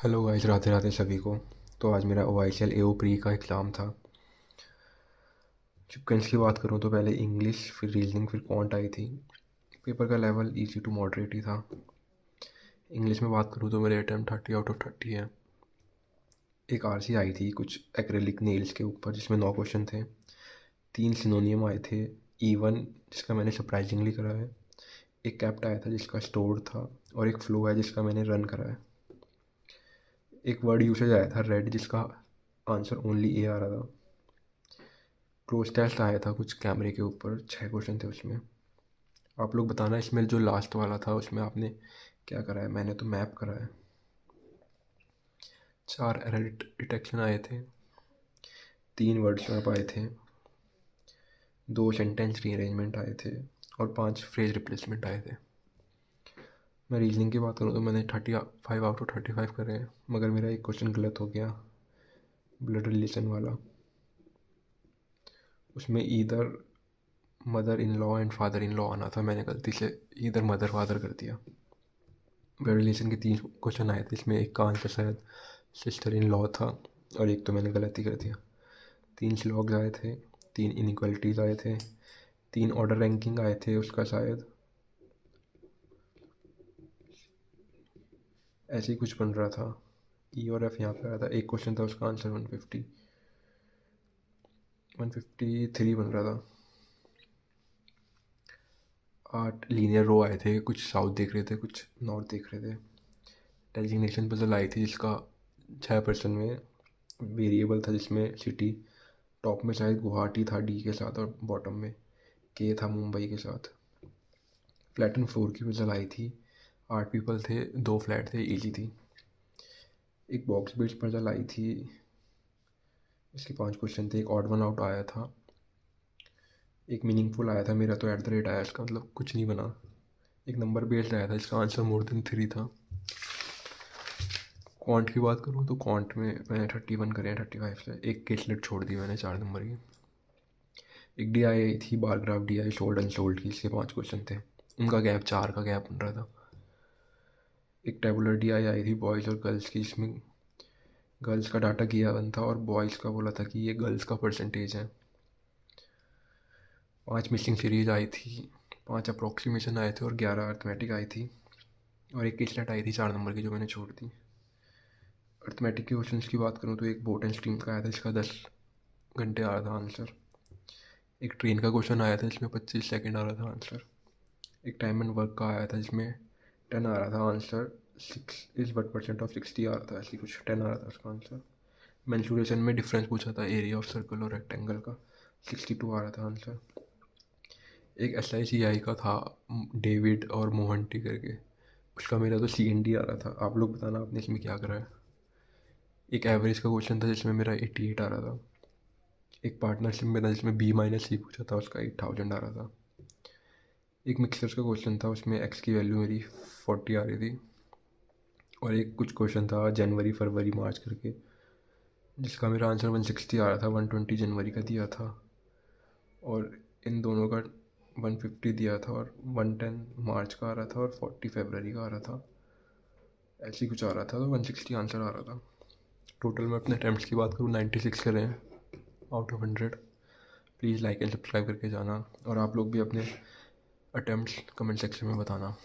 Hello guys, Radhe Radhe सभी को। तो आज मेरा OICL AO प्री का एग्ज़ाम था। सिक्वेंस की बात करूँ तो पहले इंग्लिश, फिर रीजनिंग, फिर क्वांट आई थी। पेपर का लेवल इजी टू मॉडरेट ही था। इंग्लिश में बात करूँ तो मेरे अटैम्प्ट 30 आउट ऑफ 30 है। एक RC आई थी कुछ एक्रेलिक नेल्स के ऊपर जिसमें 9 क्वेश्चन थे। 3 सिनोनियम आए थे। E1 जिसका मैंने सरप्राइजिंगली करा है। एक कैप्ट आया था जिसका स्टोर था। और एक फ्लो है जिसका मैंने रन करा है। एक वर्ड यूसेज आया था रेड जिसका आंसर ओनली ए आ रहा था। क्लोज टेस्ट आया था कुछ कैमरे के ऊपर, 6 क्वेश्चन थे उसमें। आप लोग बताना इसमें जो लास्ट वाला था उसमें आपने क्या करा है। मैंने तो मैप करा है। 4 एरर डिटेक्शन आए थे। 3 वर्ड स्वैप आए थे। 2 सेंटेंस रीअरेंजमेंट आए थे। और 5 फ्रेज रिप्लेसमेंट आए थे। मैं रीजनिंग की बात करूँ तो मैंने 35 आउट ऑफ 35 करे हैं, मगर मेरा एक क्वेश्चन गलत हो गया, ब्लड रिलेशन वाला। उसमें either mother in law and father in law आना था, मैंने गलती से ईदर मदर फादर कर दिया। ब्लड रिलेशन के 3 क्वेश्चन आए थे, इसमें एक का आंसर शायद सिस्टर इन लॉ था और एक तो मैंने गलत ही कर दिया। 3 स्लॉग्स आए थे। 3 इनइक्वालिटीज़ आए थे। 3 ऑर्डर रैंकिंग आए थे उसका शायद, ऐसे ही कुछ बन रहा था। ई और एफ यहाँ पे आया था। एक क्वेश्चन था उसका आंसर 153 बन रहा था। 8 लीनियर रो आए थे, कुछ साउथ देख रहे थे कुछ नॉर्थ देख रहे थे। डेजिग्नेशन पजल आई थी जिसका 6% में वेरिएबल था, जिसमें सिटी टॉप में शायद गुवाहाटी था डी के साथ और बॉटम में के था मुंबई के साथ। फ्लैट एंड फ्लोर की पजल आई थी। 8 पीपल थे, 2 फ्लैट थे, इजी थी। एक बॉक्स बेस्ड पजल आई थी, इसके 5 क्वेश्चन थे। एक ऑड वन आउट आया था। एक मीनिंगफुल आया था, मेरा तो एट द रेट आया, इसका मतलब कुछ नहीं बना। एक नंबर बेस्ड आया था जिसका आंसर मोर देन 3 था। क्वांट की बात करूँ तो क्वांट में मैंने 31 करे हैं 35 से। एक केसलेट छोड़ दी मैंने 4 नंबर की। एक DI आई थी, bar graph DI sold and sold की, इसके 5 क्वेश्चन थे। उनका गैप 4 का गैप बन रहा था। एक टेबुलर DI आई थी बॉयज़ और गर्ल्स की, जिसमें गर्ल्स का डाटा गिवन था और बॉयज़ का बोला था कि ये गर्ल्स का परसेंटेज है। 5 मिसिंग सीरीज आई थी। 5 अप्रोक्सीमेशन आए थे और 11 अर्थमेटिक आई थी। और एक केसलेट आई थी 4 नंबर की जो मैंने छोड़ दी। अर्थमेटिक के क्वेश्चन की बात करूँ तो एक बोट एंड स्ट्रीम का आया था जिसका 10 घंटे आ रहा था आंसर। एक ट्रेन का क्वेश्चन आया था जिसमें 25 सेकंड आ रहा था आंसर। एक टाइम एंड वर्क का आया था जिसमें 10 आ रहा था आंसर। 6 is what % of 60 आ रहा था, ऐसी कुछ 10 आ रहा था उसका आंसर। मैंसुरेशन में डिफरेंस पूछा था एरिया ऑफ सर्कल और रेक्टेंगल का, 62 आ रहा था आंसर। एक SICI का था, डेविड और मोहंटी करके, उसका मेरा तो CND आ रहा था। आप लोग बताना आपने इसमें क्या करा है। एक एवरेज का क्वेश्चन था जिसमें मेरा 88 आ रहा था। एक पार्टनरशिप में था जिसमें B-C पूछा था, उसका 8000 आ रहा था। एक मिक्सर्स का क्वेश्चन था, उसमें एक्स की वैल्यू मेरी 40 आ रही थी। और एक कुछ क्वेश्चन था जनवरी फरवरी मार्च करके, जिसका मेरा आंसर 160 आ रहा था। 120 जनवरी का दिया था और इन दोनों का 150 दिया था। और 110 मार्च का आ रहा था और 40 फरवरी का आ रहा था, ऐसे ही कुछ आ रहा था। तो 160 आंसर आ रहा था। टोटल मैं अपने अटैम्प्ट्स की बात करूँ 96 करे हैं out of 100। Please like and subscribe करके जाना और आप लोग भी अपने अटैम्प्ट्स कमेंट सेक्शन में बताना।